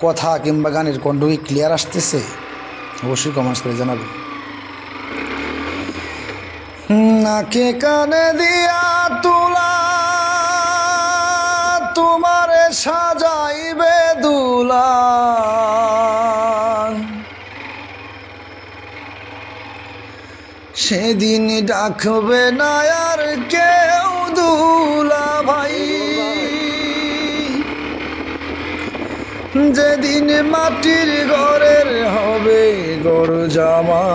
কথা কিংবা গানের কণ্ঠ কি ক্লিয়ার আসতেছে? অবশ্যই কমেন্টস করে জানাবেন। নাকে কানে দিয়া তুলা তোমারে সাজাইবে দুলা, সেদিন ডাকবে না আর কেউ দুলা ভাই, যেদিন মাটির ঘরের হবে ঘর জামাই,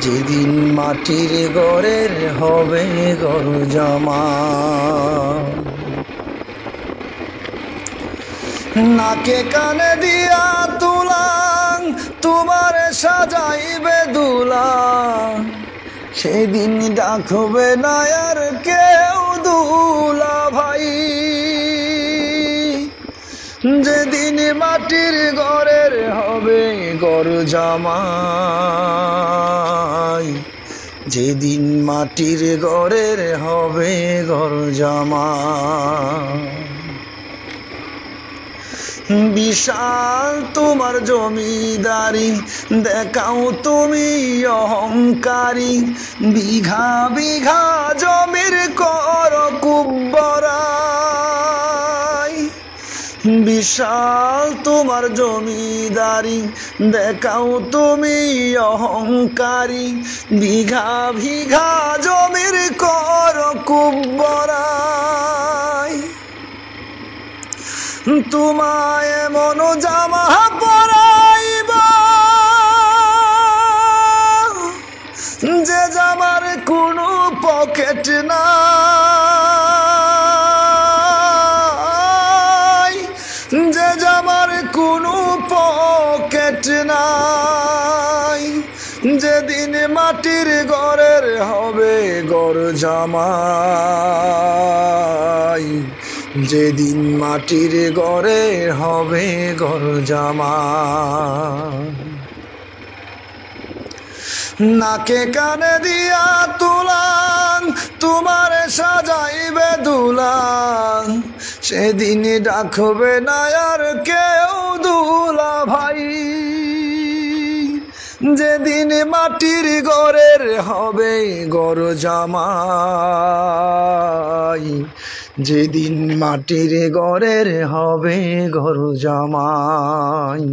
যেদিন মাটির ঘরের হবে ঘর জামাই। নাকে কানে দিয়া তুলা তোমারে সাজাইবে দুলা, সেদিন ডাকবে না আর কেউ দুলা ভাই, যেদিন মাটির ঘরের হবে ঘর জামাই, যেদিন মাটির ঘরের হবে ঘর জামাই। বিশাল তোমার জমিদারি দেখাও তুমি অহংকারী, বিঘা বিঘা জমির কর কুব্বরাই। বিশাল তোমার জমিদারি দেখাও তুমি অহংকারী, বিঘা বিঘা জমির কর কুব্বরাই। তোমায় এমন জামা পরাইব যে জামার কোনো পকেট নাই, যে জামার কোনো পকেট নাই, যেদিন মাটির ঘরের হবে ঘর জামাই, যেদিন মাটির ঘরে হবে ঘর জামাই। নাকে কানে দিয়া তুলাং তোমারে সাজাইবে দুলাং, সেদিন ডাকবে না আর কেউ দুলা ভাই, যেদিন মাটির ঘরের হবে ঘর জামাই, যেদিন মাটির ঘরের হবে ঘর জামাই।